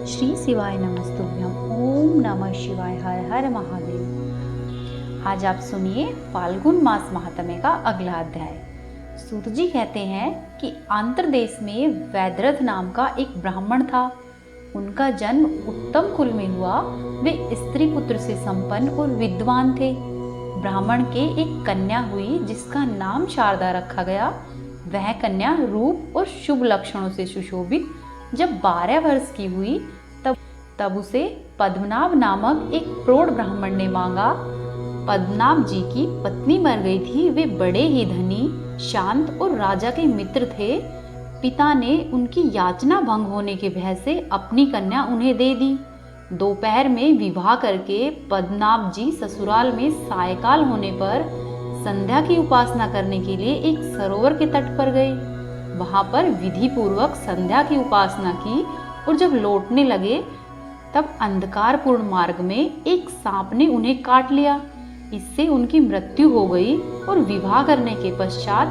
श्री शिवाय नमस्तुभ्यम। ओम नमः शिवाय। हर हर महादेव। आज आप सुनिए फाल्गुन मास महात्म्य का अगला अध्याय। सूत जी कहते हैं कि आंध्र देश में वैद्यरथ नाम का एक ब्राह्मण था। उनका जन्म उत्तम कुल में हुआ। वे स्त्री पुत्र से संपन्न और विद्वान थे। ब्राह्मण के एक कन्या हुई जिसका नाम शारदा रखा गया। वह कन्या रूप और शुभ लक्षणों से सुशोभित जब 12 वर्ष की हुई तब उसे पद्मनाभ नामक एक प्रौढ़ ब्राह्मण ने मांगा। पद्मनाभ जी की पत्नी मर गई थी। वे बड़े ही धनी, शांत और राजा के मित्र थे। पिता ने उनकी याचना भंग होने के भय से अपनी कन्या उन्हें दे दी। दोपहर में विवाह करके पद्मनाभ जी ससुराल में सायकाल होने पर संध्या की उपासना करने के लिए एक सरोवर के तट पर गए। वहां पर विधि पूर्वक संध्या की उपासना की और जब लौटने लगे तब अंधकारपूर्ण मार्ग में एक सांप ने उन्हें काट लिया। इससे उनकी मृत्यु हो गई और विवाह करने के पश्चात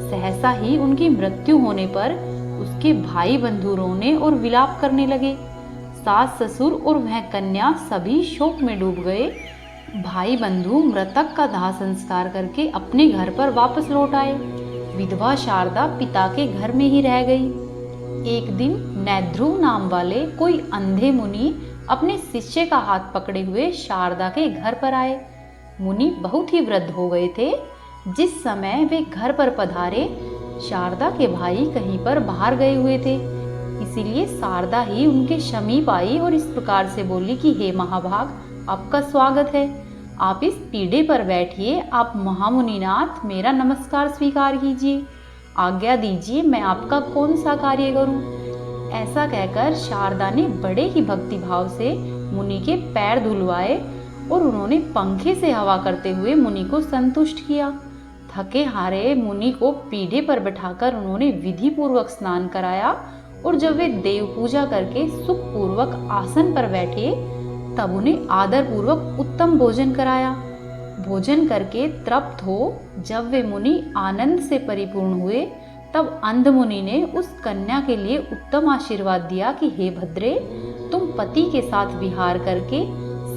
सहसा ही उनकी मृत्यु होने पर उसके भाई बंधु रोने और विलाप करने लगे। सास ससुर और वह कन्या सभी शोक में डूब गए। भाई बंधु मृतक का दाह संस्कार करके अपने घर पर वापस लौट आए। विधवा शारदा पिता के घर में ही रह गई। एक दिन नैध्रुव नाम वाले कोई अंधे मुनि अपने शिष्य का हाथ पकड़े हुए शारदा के घर पर आए। मुनि बहुत ही वृद्ध हो गए थे। जिस समय वे घर पर पधारे शारदा के भाई कहीं पर बाहर गए हुए थे, इसीलिए शारदा ही उनके समीप आई और इस प्रकार से बोली कि हे महाभाग, आपका स्वागत है। आप इस पीढ़े पर बैठिए। आप महामुनिनाथ, मेरा नमस्कार स्वीकार कीजिए। आज्ञा दीजिए, मैं आपका कौन सा कार्य करूं। ऐसा कहकर शारदा ने बड़े ही भक्ति भाव से मुनि के पैर धुलवाए और उन्होंने पंखे से हवा करते हुए मुनि को संतुष्ट किया। थके हारे मुनि को पीढ़े पर बैठाकर उन्होंने विधि पूर्वक स्नान कराया और जब वे देव पूजा करके सुख पूर्वक आसन पर बैठे तब उन्हें आदर पूर्वक उत्तम भोजन कराया। भोजन करके तृप्त हो जब वे मुनि आनंद से परिपूर्ण हुए तब अंध मुनि ने उस कन्या के लिए उत्तम आशीर्वाद दिया कि हे भद्रे, तुम पति के साथ विहार करके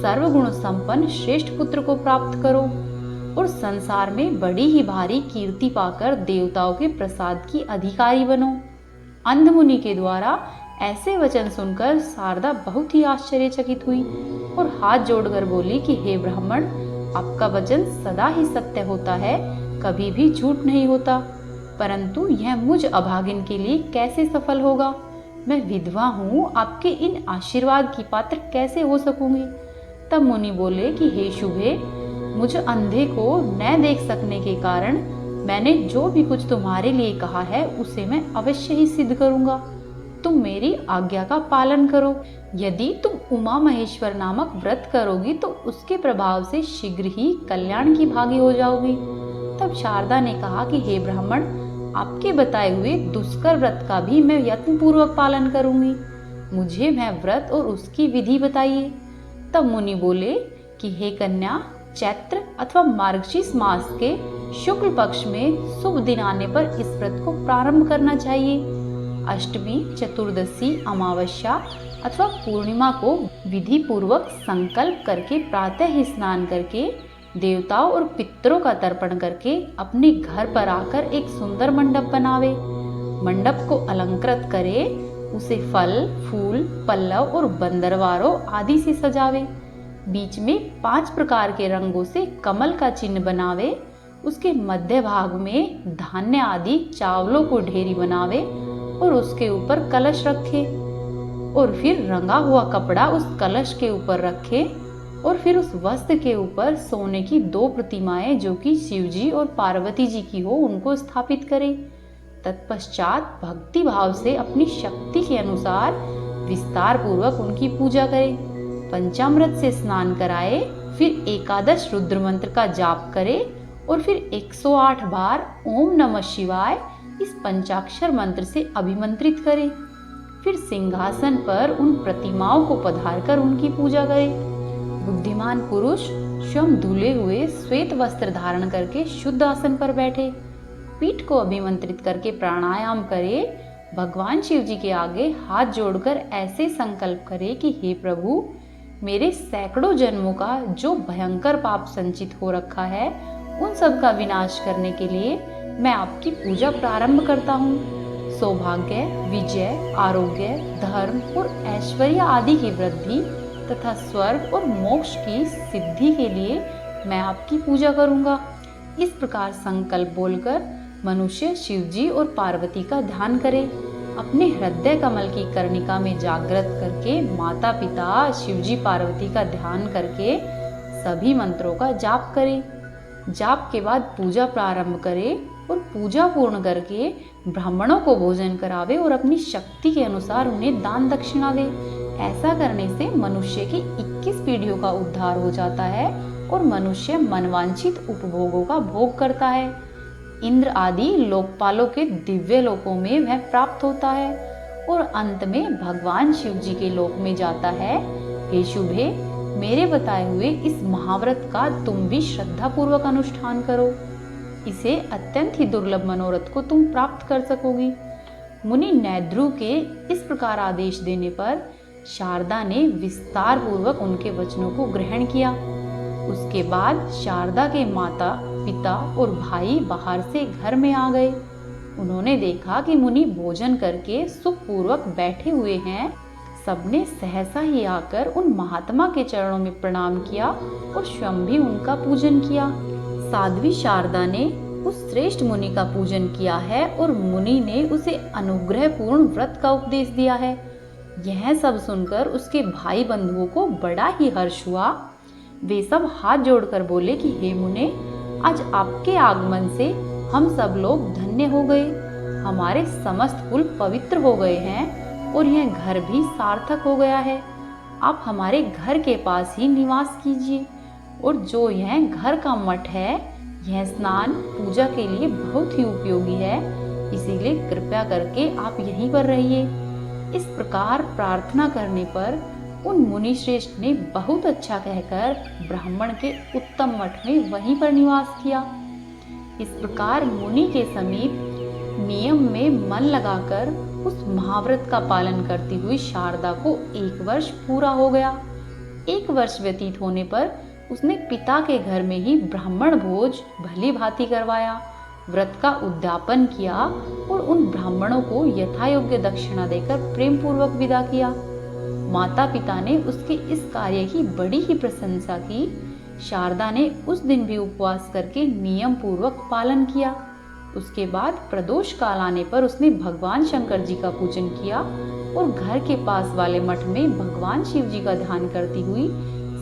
सर्वगुण संपन्न श्रेष्ठ पुत्र को प्राप्त करो और संसार में बड़ी ही भारी कीर्ति पाकर देवताओं के प्रसाद की अधिकारी बनो। अंध मुनि के द्वारा ऐसे वचन सुनकर शारदा बहुत ही आश्चर्यचकित हुई और हाथ जोड़कर बोली कि हे ब्राह्मण, आपका वचन सदा ही सत्य होता है, कभी भी झूठ नहीं होता। परंतु यह मुझ अभागिन के लिए कैसे सफल होगा। मैं विधवा हूँ, आपके इन आशीर्वाद की पात्र कैसे हो सकूंगी। तब मुनि बोले कि हे शुभे, मुझ अंधे को न देख सकने के कारण मैंने जो भी कुछ तुम्हारे लिए कहा है उसे मैं अवश्य ही सिद्ध करूंगा। तुम मेरी आज्ञा का पालन करो। यदि तुम उमा महेश्वर नामक व्रत करोगी तो उसके प्रभाव से शीघ्र ही कल्याण की भागी हो जाओगी। तब शारदा ने कहा कि हे ब्राह्मण, आपके बताए हुए दुष्कर व्रत का भी मैं यत्न पूर्वक पालन करूंगी। मुझे वह व्रत और उसकी विधि बताइए। तब मुनि बोले कि हे कन्या, चैत्र अथवा मार्गशीर्ष मास के शुक्ल पक्ष में शुभ दिन आने पर इस व्रत को प्रारंभ करना चाहिए। अष्टमी, चतुर्दशी, अमावस्या अथवा पूर्णिमा को विधि पूर्वक संकल्प करके प्रातः ही स्नान करके देवताओं और पितरों का तर्पण करके अपने घर पर आकर एक सुंदर मंडप बनावे। मंडप को अलंकृत करे, उसे फल, फूल, पल्लव और बंदरवारों आदि से सजावे। बीच में 5 प्रकार के रंगों से कमल का चिन्ह बनावे। उसके मध्य भाग में धान्य आदि चावलों को ढेरी बनावे और उसके ऊपर कलश रखे और फिर रंगा हुआ कपड़ा उस कलश के ऊपर रखे और फिर उस वस्त्र के ऊपर सोने की 2 प्रतिमाएं जो कि शिव जी और पार्वती जी की हो उनको स्थापित करें। तत्पश्चात भक्ति भाव से अपनी शक्ति के अनुसार विस्तार पूर्वक उनकी पूजा करें। पंचामृत से स्नान कराए, फिर एकादश रुद्र मंत्र का जाप करे और फिर 108 बार ओम नमः शिवाय इस पंचाक्षर मंत्र से अभिमंत्रित करे। फिर सिंहासन पर उन प्रतिमाओं को पधारकर उनकी पूजा करे। बुद्धिमान पुरुष स्वयं धुले हुए श्वेत वस्त्र धारण करके शुद्ध आसन पर बैठे, पीठ को अभिमंत्रित करके प्राणायाम करे भगवान शिव जी के आगे हाथ जोड़कर ऐसे संकल्प करे कि हे प्रभु, मेरे सैकड़ों जन्मों का जो भयंकर पाप संचित हो रखा है उन सब का विनाश करने के लिए मैं आपकी पूजा प्रारंभ करता हूँ। सौभाग्य, विजय, आरोग्य, धर्म और ऐश्वर्य आदि की वृद्धि तथा स्वर्ग और मोक्ष की सिद्धि के लिए मैं आपकी पूजा करूँगा। इस प्रकार संकल्प बोलकर मनुष्य शिवजी और पार्वती का ध्यान करे। अपने हृदय कमल की कर्णिका में जागृत करके माता पिता शिवजी पार्वती का ध्यान करके सभी मंत्रों का जाप करे। जाप के बाद पूजा प्रारंभ करे और पूजा पूर्ण करके ब्राह्मणों को भोजन करावे और अपनी शक्ति के अनुसार उन्हें दान दक्षिणा दे। ऐसा करने से मनुष्य की 21 पीढ़ियों का उद्धार हो जाता है और मनुष्य मनवांछित उपभोगों का भोग करता है। इंद्र आदि लोकपालों के दिव्य लोकों में वह प्राप्त होता है और अंत में भगवान शिव जी के लोक में जाता है। हे शुभे, मेरे बताए हुए इस महाव्रत का तुम भी श्रद्धा पूर्वक अनुष्ठान करो। इसे अत्यंत ही दुर्लभ मनोरथ को तुम प्राप्त कर सकोगी। मुनि नैद्रु के इस प्रकार आदेश देने पर शारदा ने विस्तार पूर्वक उनके वचनों को ग्रहण किया। उसके बाद शारदा के माता पिता और भाई बाहर से घर में आ गए। उन्होंने देखा कि मुनि भोजन करके सुखपूर्वक बैठे हुए हैं। सबने सहसा ही आकर उन महात्मा के चरणों में प्रणाम किया और स्वयं भी उनका पूजन किया। साध्वी शारदा ने उस श्रेष्ठ मुनि का पूजन किया है और मुनि ने उसे अनुग्रह पूर्ण व्रत का उपदेश दिया है। यह सब सुनकर उसके भाई बंधुओं को बड़ा ही हर्ष हुआ। वे सब हाथ जोड़कर बोले कि हे मुने, आज आपके आगमन से हम सब लोग धन्य हो गए। हमारे समस्त कुल पवित्र हो गए हैं और यह घर भी सार्थक हो गया है। आप हमारे घर के पास ही निवास कीजिए और जो यह घर का मठ है, यह स्नान पूजा के लिए बहुत ही उपयोगी है, इसीलिए कृपया करके आप यहीं पर रहिए। इस प्रकार प्रार्थना करने पर उन मुनि श्रेष्ठ ने बहुत अच्छा कहकर ब्राह्मण के उत्तम मठ में वहीं पर निवास किया। इस प्रकार मुनि के समीप नियम में मन लगाकर उस महाव्रत का पालन करती हुई शारदा को 1 वर्ष पूरा हो गया। 1 वर्ष व्यतीत होने पर उसने पिता के घर में ही ब्राह्मण भोज भली भांति करवाया, व्रत का उद्यापन किया और उन ब्राह्मणों को यथायोग्य दक्षिणा देकर प्रेम पूर्वक विदा किया। माता पिता ने उसके इस कार्य की बड़ी ही प्रशंसा की। शारदा ने उस दिन भी उपवास करके नियम पूर्वक पालन किया। उसके बाद प्रदोष काल आने पर उसने भगवान शंकर जी का पूजन किया और घर के पास वाले मठ में भगवान शिव जी का ध्यान करती हुई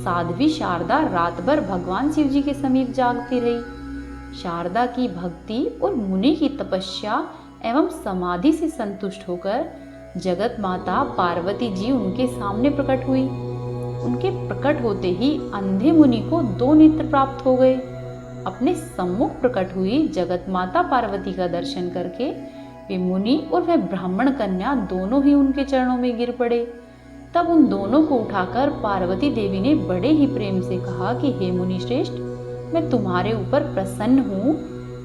साध्वी शारदा रात भर भगवान शिव जी के समीप जागती रही। शारदा की भक्ति और मुनि की तपस्या एवं समाधि से संतुष्ट होकर जगत माता पार्वती जी उनके सामने प्रकट हुई। उनके प्रकट होते ही अंधे मुनि को 2 नेत्र प्राप्त हो गए। अपने सम्मुख प्रकट हुई जगत माता पार्वती का दर्शन करके वे मुनि और वह ब्राह्मण कन्या दोनों ही उनके चरणों में गिर पड़े। तब उन दोनों को उठाकर पार्वती देवी ने बड़े ही प्रेम से कहा कि हे मुनि श्रेष्ठ, मैं तुम्हारे ऊपर प्रसन्न हूँ।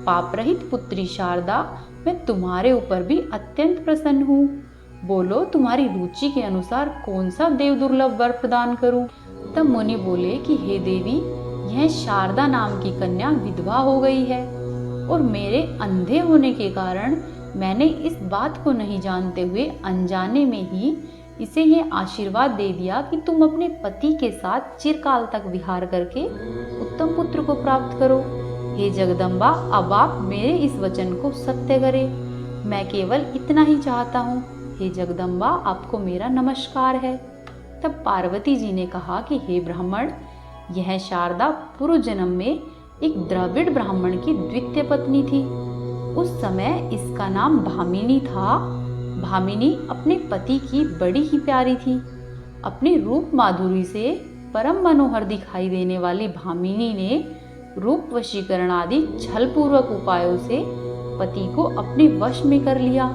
पाप रहित पुत्री शारदा, मैं तुम्हारे ऊपर भी अत्यंत प्रसन्न हूँ। बोलो, तुम्हारी रुचि के अनुसार कौन सा देव दुर्लभ वर प्रदान करूं? तब मुनि बोले कि हे देवी, यह शारदा नाम की कन्या विधवा हो गई है और मेरे अंधे होने के कारण मैंने इस बात को नहीं जानते हुए अनजाने में ही इसे यह आशीर्वाद दे दिया कि तुम अपने पति के साथ चिरकाल तक विहार करके उत्तम पुत्र को प्राप्त करो। हे जगदम्बा, अब आप मेरे इस वचन को सत्य करें। मैं केवल इतना ही चाहता हूँ। हे जगदम्बा, आपको मेरा नमस्कार है। तब पार्वती जी ने कहा कि हे ब्राह्मण, यह शारदा पूर्व जन्म में एक द्रविड़ ब्राह्मण की द्वितीय पत्नी थी। उस समय इसका नाम भामिनी था। भामिनी अपने पति की बड़ी ही प्यारी थी। अपने रूप माधुरी से परम मनोहर दिखाई देने वाली भामिनी ने रूप वशीकरण आदि छलपूर्वक उपायों से पति को अपने वश में कर लिया।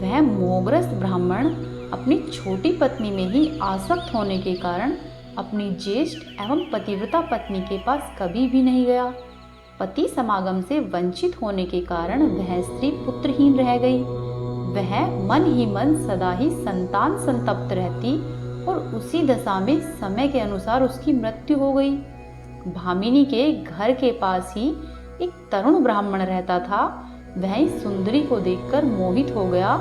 वह मोहग्रस्त ब्राह्मण अपनी छोटी पत्नी में ही आसक्त होने के कारण अपनी ज्येष्ठ एवं पतिव्रता पत्नी के पास कभी भी नहीं गया। पति समागम से वंचित होने के कारण वह स्त्री पुत्रहीन रह गई। वह मन ही मन सदा ही संतान संतप्त रहती और उसी दशा में समय के अनुसार उसकी मृत्यु हो गई। भामिनी के घर के पास ही एक तरुण ब्राह्मण रहता था। वह इस सुंदरी को देखकर मोहित हो गया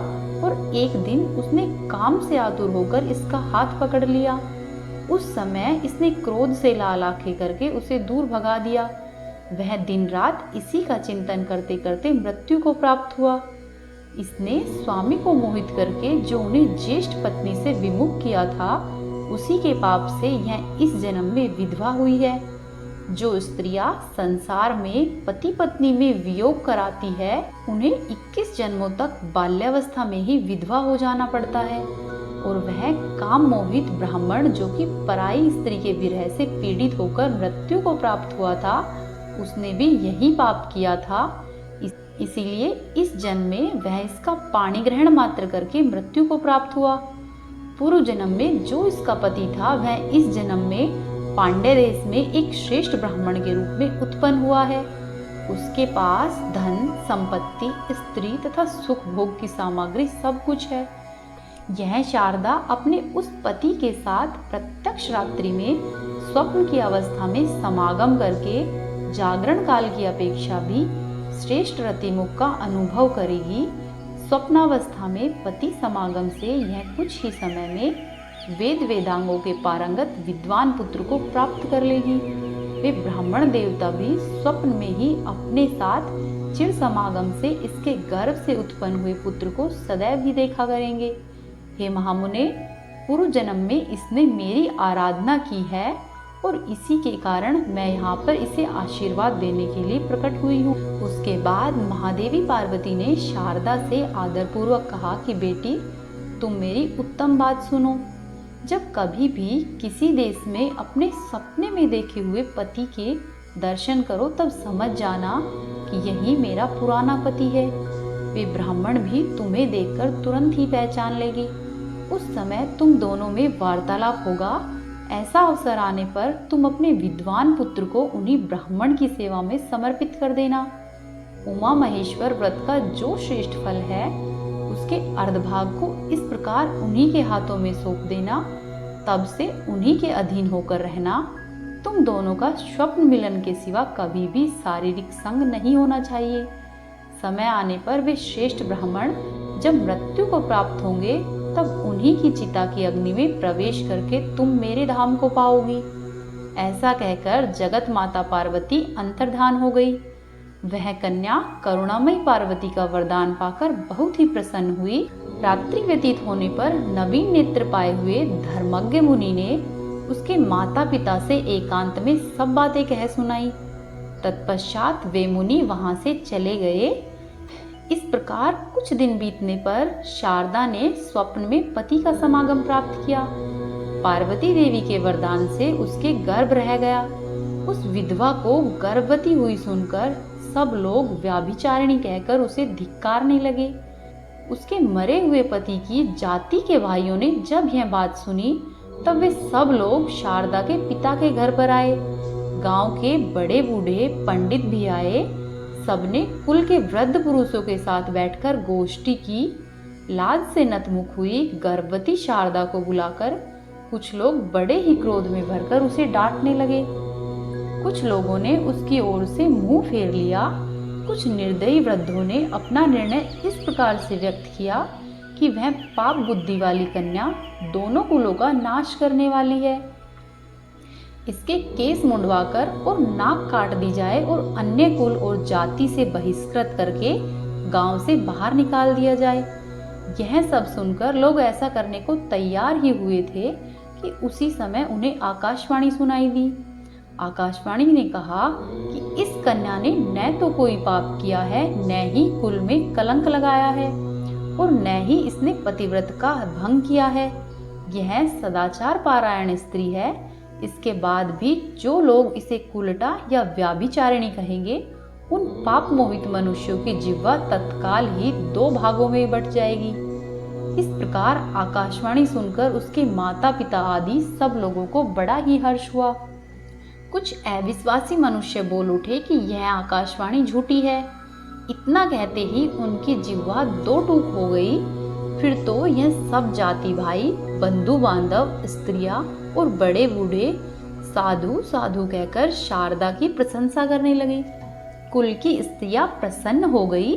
और एक दिन उसने काम से आतुर होकर इसका हाथ पकड़ लिया। उस समय इसने क्रोध से लाल आंखें करके उसे दूर भगा दिया। वह दिन रात इसी का चिंतन करते करते मृत्यु को प्राप्त हुआ। इसने स्वामी को मोहित करके जो उन्हें ज्येष्ठ पत्नी से विमुख किया था, उसी के पाप से यह इस जन्म में विधवा हुई है। जो स्त्रियां संसार में पति पत्नी में वियोग कराती है, उन्हें 21 जन्मों तक बाल्यावस्था में ही विधवा हो जाना पड़ता है। और वह काम मोहित ब्राह्मण जो कि पराई स्त्री के विरह से पीड़ित होकर मृत्यु को प्राप्त हुआ था, उसने भी यही पाप किया था। इसीलिए इस जन्म में वह इसका पाणी ग्रहण मात्र करके मृत्यु को प्राप्त हुआ। पूर्व जन्म में जो इसका पति था, वह इस जन्म में पांड्य देश में एक श्रेष्ठ ब्राह्मण के रूप में उत्पन्न हुआ है। उसके पास धन, संपत्ति, स्त्री तथा सुख भोग की सामग्री सब कुछ है। यह शारदा अपने उस पति के साथ प्रत्यक्ष रात्रि में स्वप्न की अवस्था में समागम करके जागरण काल की अपेक्षा भी श्रेष्ठ रतिमुख का अनुभव करेगी। स्वप्नावस्था में पति समागम से यह कुछ ही समय में वेद वेदांगों के पारंगत विद्वान पुत्र को प्राप्त कर लेगी। वे ब्राह्मण देवता भी स्वप्न में ही अपने साथ चिर समागम से इसके गर्भ से उत्पन्न हुए पुत्र को सदैव ही देखा करेंगे। हे महामुने, पूर्व जन्म में इसने मेरी आराधना की है और इसी के कारण मैं यहाँ पर इसे आशीर्वाद देने के लिए प्रकट हुई हूँ। उसके बाद महादेवी पार्वती ने शारदा से आदरपूर्वक कहा कि बेटी, तुम मेरी उत्तम बात सुनो। जब कभी भी किसी देश में अपने सपने में देखे हुए पति के दर्शन करो, तब समझ जाना कि यही मेरा पुराना पति है। वे ब्राह्मण भी तुम्हें देखकर तुरंत ही पहचान लेगी। उस समय तुम दोनों में वार्तालाप होगा। ऐसा अवसर आने पर तुम अपने विद्वान पुत्र को उन्हीं ब्राह्मण की सेवा में समर्पित कर देना। उमा महेश्वर व्रत का जो श्रेष्ठ फल है, उसके अर्धभाग को इस प्रकार उन्हीं के हाथों में सौंप देना। तब से उन्हीं के अधीन होकर रहना। तुम दोनों का स्वप्न मिलन के सिवा कभी भी शारीरिक संग नहीं होना चाहिए। समय आने पर वे श्रेष्ठ ब्राह्मण जब मृत्यु को प्राप्त होंगे, तब उन्हीं की चिता की अग्नि में प्रवेश करके तुम मेरे धाम को पाओगी। ऐसा कहकर जगत माता पार्वती अंतर्धान हो गई। वह कन्या करुणामयी पार्वती का वरदान पाकर बहुत ही प्रसन्न हुई। रात्रि व्यतीत होने पर नवीन नेत्र पाए हुए धर्मज्ञ मुनि ने उसके माता पिता से एकांत में सब बातें कह सुनाई। तत्पश्चात वे मुनि वहां से चले गए। इस प्रकार कुछ दिन बीतने पर शारदा ने स्वप्न में पति का समागम प्राप्त किया। पार्वती देवी के वरदान से उसके गर्भ रह गया। उस विधवा को गर्भवती हुई सुनकर सब लोग व्याभिचारिणी कहकर उसे धिक्कारने लगे। उसके मरे हुए पति की जाति के भाइयों ने जब यह बात सुनी, तब वे सब लोग शारदा के पिता के घर पर आए। गांव के बड़े बूढ़े पंडित भी आए। सबने कुल के वृद्ध पुरुषों के साथ बैठकर गोष्ठी की। लाज से नतमुख हुई गर्भवती शारदा को बुलाकर कुछ लोग बड़े ही क्रोध में भरकर उसे डांटने लगे। कुछ लोगों ने उसकी ओर से मुंह फेर लिया। कुछ निर्दयी वृद्धों ने अपना निर्णय इस प्रकार से व्यक्त किया कि वह पाप बुद्धि वाली कन्या दोनों कुलों का नाश करने वाली है। इसके केस मुंडवाकर और नाक काट दी जाए और अन्य कुल और जाति से बहिष्कृत करके गांव से बाहर निकाल दिया जाए। यह सब सुनकर लोग ऐसा करने को तैयार ही हुए थे कि उसी समय उन्हें आकाशवाणी सुनाई दी। आकाशवाणी ने कहा कि इस कन्या ने न तो कोई पाप किया है, न ही कुल में कलंक लगाया है और न ही इसने पतिव्रत का भंग किया है। यह सदाचार पारायण स्त्री है। इसके बाद भी जो लोग इसे कुलटा या व्याभिचारिणी कहेंगे, उन पाप मोहित मनुष्यों की जिह्वा तत्काल ही 2 भागों में बट जाएगी। इस प्रकार आकाशवाणी सुनकर उसके माता पिता आदि सब लोगों को बड़ा ही हर्ष हुआ। कुछ अविश्वासी मनुष्य बोल उठे कि यह आकाशवाणी झूठी है। इतना कहते ही उनकी जिह्वा दो टूक हो गई। फिर तो यह सब जाति भाई, बंधु बांधव, स्त्रियां और बड़े बूढ़े साधु साधु कहकर शारदा की प्रशंसा करने लगे। कुल की स्त्रियां प्रसन्न हो गई।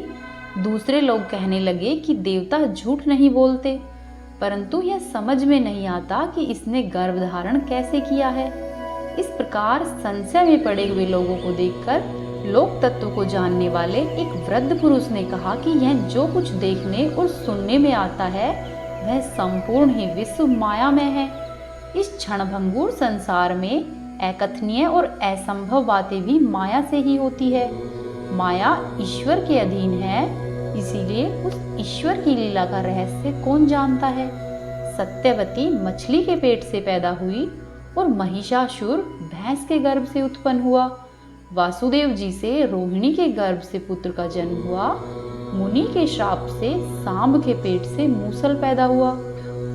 दूसरे लोग कहने लगे कि देवता झूठ नहीं बोलते, परंतु यह समझ में नहीं आता कि इसने गर्भ धारण कैसे किया है। इस प्रकार संशय में पड़े हुए लोगों को देखकर लोक तत्व को जानने वाले एक वृद्ध पुरुष ने कहा कि यह जो कुछ देखने और सुनने में आता है वह संपूर्ण ही विश्व मायामय है। इस क्षणभंगुर संसार में अकथनीय और असंभव बातें भी माया से ही होती है। माया ईश्वर के अधीन है, इसीलिए उस ईश्वर की लीला का रहस्य कौन जानता है। सत्यवती मछली के पेट से पैदा हुई और महिषासुर भैंस के गर्भ से उत्पन्न हुआ। वासुदेव जी से रोहिणी के गर्भ से पुत्र का जन्म हुआ। मुनि के श्राप से सांब के पेट से मूसल पैदा हुआ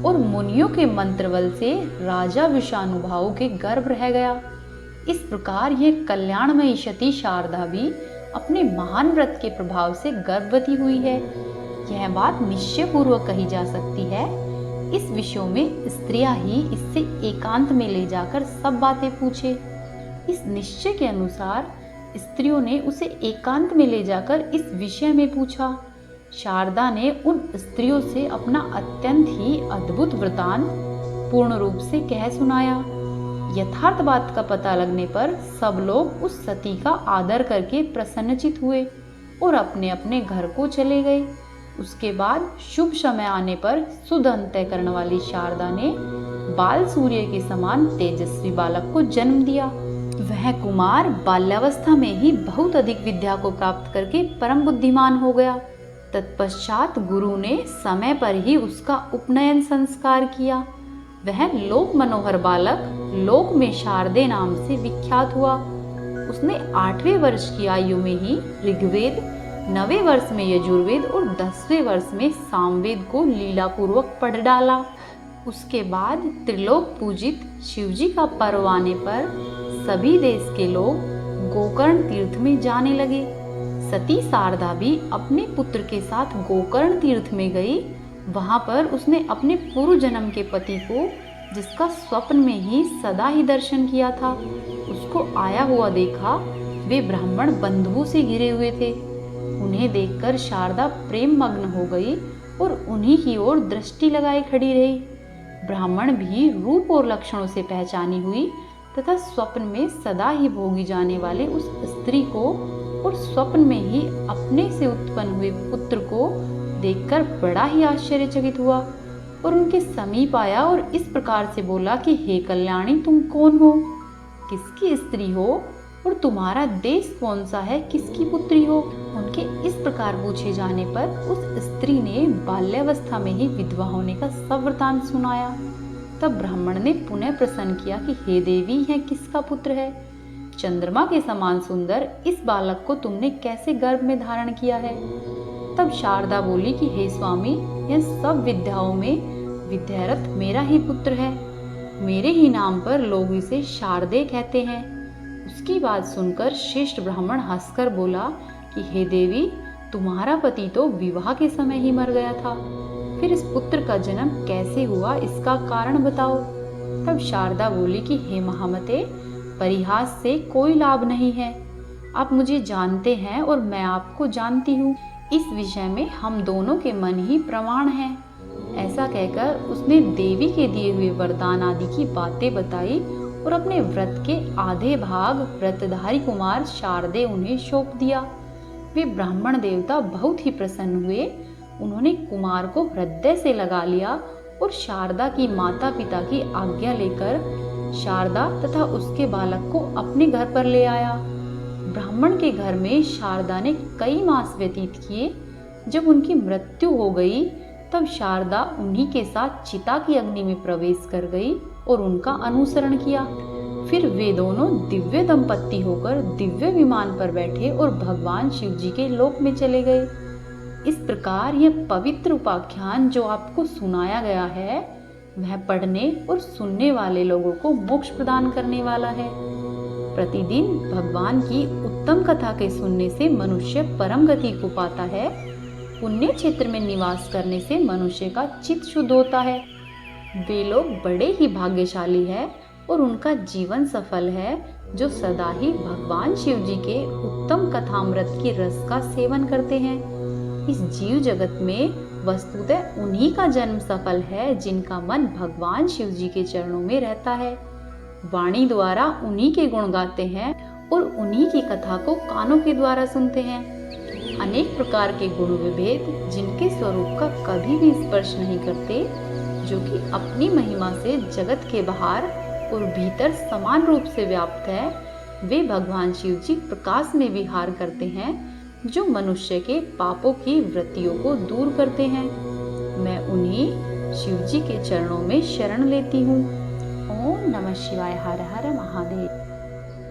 और मुनियों के मंत्र बल से राजा विषाणुभाव के गर्भ रह गया। इस प्रकार यह कल्याणमयी सती शारदा भी अपने महान व्रत के प्रभाव से गर्भवती हुई है। यह बात निश्चय पूर्वक कही जा सकती है। इस विषयों में स्त्रियां ही इससे एकांत में ले जाकर सब बातें पूछे। इस निश्चय के अनुसार स्त्रियों ने उसे एकांत में ले जाकर इस विषय में पूछा। शारदा ने उन स्त्रियों से अपना अत्यंत ही अद्भुत वृतांत पूर्ण रूप से कह सुनाया। यथार्थ बात का पता लगने पर सब लोग उस सती का आदर करके प्रसन्नचित हुए और अपने अपने घर को चले गए। उसके बाद शुभ समय आने पर शुद्ध अंतःकरण वाली शारदा ने बाल सूर्य के समान तेजस्वी बालक को जन्म दिया। वह कुमार बाल्यावस्था में ही बहुत अधिक विद्या को प्राप्त करके परम बुद्धिमान हो गया। तत्पश्चात गुरु ने समय पर ही उसका उपनयन संस्कार किया। वह लोक मनोहर बालक लोक में शारदे नाम से विख्यात हुआ। उसने 8वें वर्ष की आयु में ही ऋग्वेद, 9वें वर्ष में यजुर्वेद और 10वें वर्ष में सामवेद को लीलापूर्वक पढ़ डाला। उसके बाद त्रिलोक पूजित शिवजी का पर्व आने पर सभी देश के लोग गोकर्ण तीर्थ में जाने लगे। सती शारदा भी अपने पुत्र के साथ गोकर्ण तीर्थ में गई। वहां पर उसने अपने पूर्व जन्म के पति को, जिसका स्वप्न में ही सदा ही दर्शन किया था, उसको आया हुआ देखा। वे ब्राह्मण बंधुओं से घिरे हुए थे। उन्हें देखकर शारदा प्रेम मग्न हो गई और उन्हीं की ओर दृष्टि लगाए खड़ी रही। ब्राह्मण भी रूप और लक्षणों से पहचानी हुई तथा स्वप्न में सदा ही भोगी जाने वाले उस स्त्री को और स्वप्न में ही अपने से उत्पन्न हुए पुत्र को देखकर बड़ा ही आश्चर्यचकित हुआ और उनके समीप आया और इस प्रकार से बोला कि हे कल्याणी, तुम कौन हो, किसकी स्त्री हो और तुम्हारा देश कौन सा है, किसकी पुत्री हो। उनके इस प्रकार पूछे जाने पर उस स्त्री ने बाल्यावस्था में ही विधवा होने का सब वृतांत सुनाया। तब ब्राह्मण ने पुनः प्रश्न किया कि हे देवी, यह किसका पुत्र है? चंद्रमा के समान सुंदर इस बालक को तुमने कैसे गर्भ में धारण किया है? तब शारदा बोली कि हे स्वामी, यह सब विद्याओं में विद्यारथ मेरा ही पुत्र है। मेरे ही नाम पर लोग इसे शारदे कहते हैं। उसकी बात सुनकर श्रेष्ठ ब्राह्मण हंसकर बोला कि हे देवी, तुम्हारा पति तो विवाह के समय ही मर गया था, फिर इस पुत्र का जन्म कैसे हुआ, इसका कारण बताओ। तब शारदा बोली कि हे महामते, परिहास से कोई लाभ नहीं है। आप मुझे जानते हैं और मैं आपको जानती हूँ। इस विषय में हम दोनों के मन ही प्रमाण हैं। ऐसा कहकर उसने देवी के दिए हुए वरदान आदि की बातें बताई और अपने व्रत के आधे भाग व्रतधारी कुमार शारदे उन्हें सौंप दिया। वे ब्राह्मण देवता बहुत ही प्रसन्न हुए। उन्होंने कुमार को हृदय से लगा लिया और शारदा की माता पिता की आज्ञा लेकर शारदा तथा उसके बालक को अपने घर पर ले आया। ब्राह्मण के घर में शारदा ने कई मास व्यतीत किए। जब उनकी मृत्यु हो गई तब शारदा उन्हीं के साथ चिता की अग्नि में प्रवेश कर गई और उनका अनुसरण किया। फिर वे दोनों दिव्य दंपत्ति होकर दिव्य विमान पर बैठे और भगवान शिव जी के लोक में चले गए। इस प्रकार यह पवित्र उपाख्यान जो आपको सुनाया गया है वह पढ़ने और सुनने वाले लोगों को मोक्ष प्रदान करने वाला है। प्रतिदिन भगवान की उत्तम कथा के सुनने से मनुष्य परम गति को पाता है। पुण्य क्षेत्र में निवास करने से मनुष्य का चित्त शुद्ध होता है। वे लोग बड़े ही भाग्यशाली है और उनका जीवन सफल है जो सदा ही भगवान शिव जी के उत्तम कथामृत की रस का सेवन करते हैं। इस जीव जगत में वस्तुतः उन्हीं का जन्म सफल है जिनका मन भगवान शिव जी के चरणों में रहता है। वाणी द्वारा उन्हीं के गुण गाते हैं और उन्हीं की कथा को कानों के द्वारा सुनते हैं। अनेक प्रकार के गुण विभेद जिनके स्वरूप का कभी भी स्पर्श नहीं करते, जो कि अपनी महिमा से जगत के बाहर और भीतर समान रूप से व्याप्त है, वे भगवान शिव जी प्रकाश में विहार करते हैं, जो मनुष्य के पापों की वृत्तियों को दूर करते हैं। मैं उन्हीं शिव जी के चरणों में शरण लेती हूँ। ओम नमः शिवाय। हर हर महादेव।